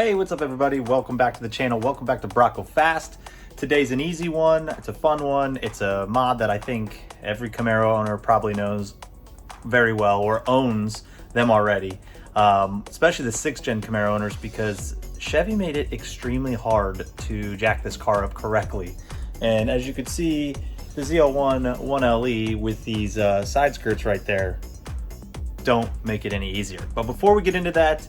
Hey, what's up everybody? Welcome back to the channel. Welcome back to Brocco Fast. Today's an easy one. It's a fun one. It's a mod that I think every Camaro owner probably knows very well or owns them already. Especially the 6th gen Camaro owners, because Chevy made it extremely hard to jack this car up correctly. And as you can see, the ZL1 1LE with these side skirts right there don't make it any easier. But before we get into that,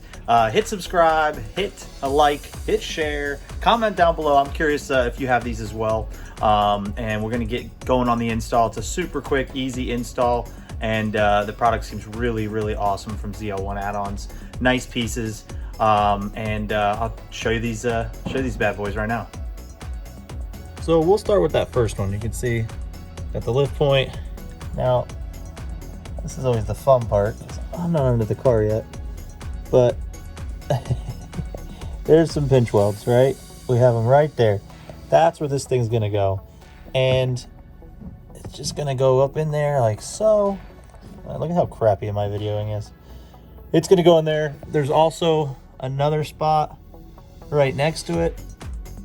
hit subscribe, hit a like, hit share, comment down below. I'm curious if you have these as well. And we're gonna get going on the install. It's a super quick, easy install, and the product seems really, really awesome from ZL1 Add-ons. Nice pieces, and I'll show you these bad boys right now. So we'll start with that first one. You can see got the lift point. Now, this is always the fun part. I'm not under the car yet, but there's some pinch welds, right? We have them right there. That's where this thing's gonna go. And it's just gonna go up in there like so. Look at how crappy my videoing is. It's gonna go in there. There's also another spot right next to it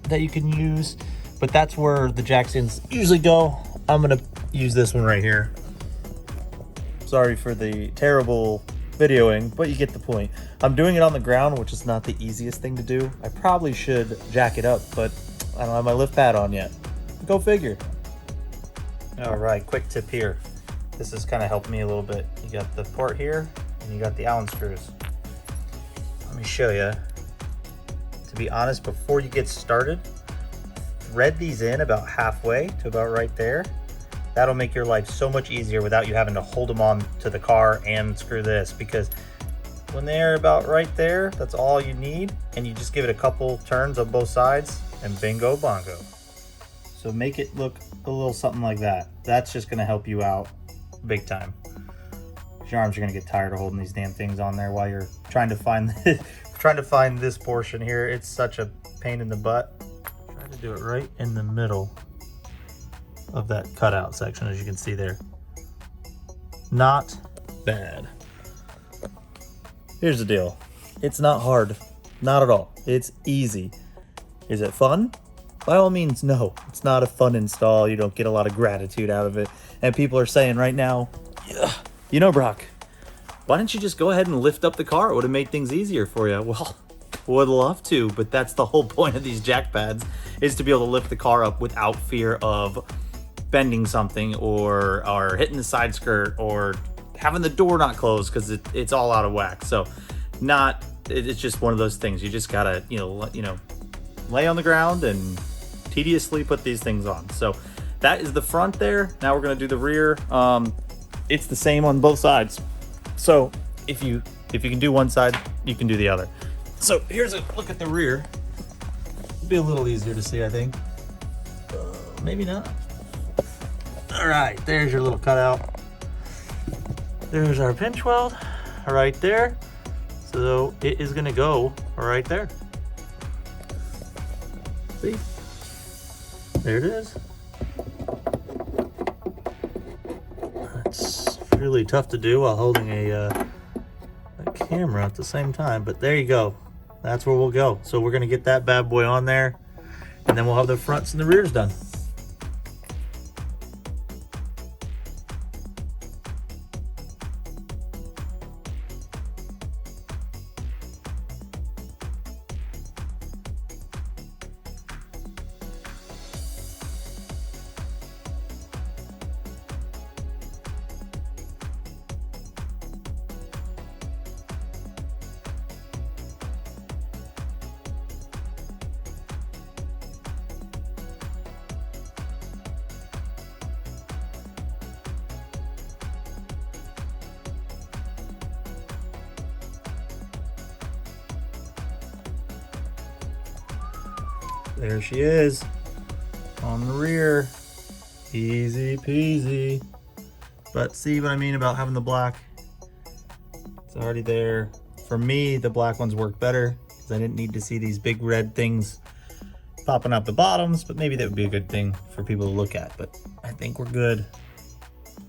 that you can use, but that's where the jacksons usually go. I'm gonna use this one right here. Sorry for the terrible videoing, but you get the point. I'm doing it on the ground, which is not the easiest thing to do. I probably should jack it up, but I don't have my lift pad on yet. Go figure. All right, quick tip here. This has kind of helped me a little bit. You got the port here, and you got the Allen screws. Let me show you. To be honest, before you get started, thread these in about halfway to about right there. That'll make your life so much easier without you having to hold them on to the car and screw this, because when they're about right there, that's all you need. And you just give it a couple turns on both sides and bingo bongo. So make it look a little something like that. That's just gonna help you out big time. Your arms are gonna get tired of holding these damn things on there while you're trying to find this portion here. It's such a pain in the butt. Try to do it right in the middle of that cutout section, as you can see there. Not bad. Here's the deal. It's not hard. Not at all. It's easy. Is it fun? By all means, no. It's not a fun install. You don't get a lot of gratitude out of it. And people are saying right now, yeah, you know, Brock, why didn't you just go ahead and lift up the car? It would have made things easier for you. Well, would love to, but that's the whole point of these jack pads, is to be able to lift the car up without fear of bending something or hitting the side skirt or having the door not closed because it's all out of whack. So it's just one of those things. You just gotta lay on the ground and tediously put these things on. So that is the front there. Now we're gonna do the rear. It's the same on both sides. So if you can do one side, you can do the other. So here's a look at the rear. It'll be a little easier to see, I think. Maybe not. All right, there's your little cutout. There's our pinch weld right there. So it is gonna go right there. See? There it is. It's really tough to do while holding a camera at the same time, but there you go. That's where we'll go. So we're gonna get that bad boy on there, and then we'll have the fronts and the rears done. There she is on the rear. Easy peasy. But see what I mean about having the black? It's already there. For me, the black ones work better because I didn't need to see these big red things popping out the bottoms, but maybe that would be a good thing for people to look at. But I think we're good.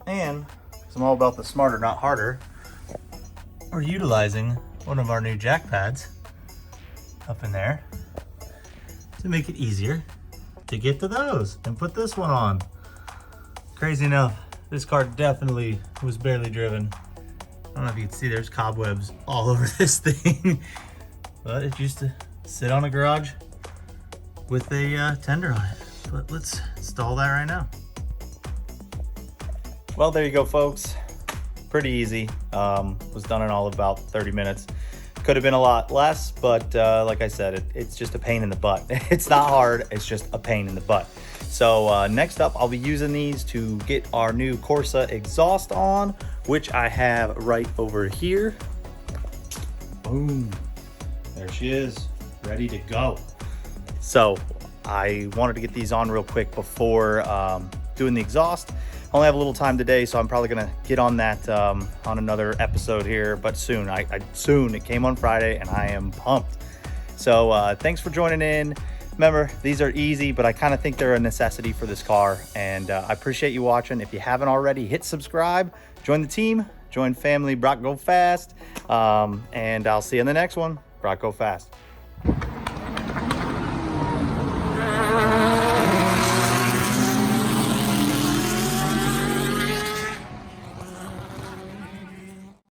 And because I'm all about the smarter, not harder, we're utilizing one of our new jack pads up in there to make it easier to get to those and put this one on. Crazy enough, this car definitely was barely driven. I don't know if you can see, there's cobwebs all over this thing. But it used to sit on a garage with a tender on it. But let's install that right now. Well, there you go, folks. Pretty easy. Was done in all about 30 minutes. Could have been a lot less, but like I said, it's just a pain in the butt. It's not hard, it's just a pain in the butt. So next up, I'll be using these to get our new Corsa exhaust on, which I have right over here. Boom. There she is, ready to go. So I wanted to get these on real quick before doing the exhaust. I only have a little time today, so I'm probably gonna get on that on another episode here, but soon. Soon. It came on Friday, and I am pumped. So thanks for joining in. Remember, these are easy, but I kind of think they're a necessity for this car, and I appreciate you watching. If you haven't already, hit subscribe, join the team, join family Brock Go Fast, and I'll see you in the next one. Brock Go Fast.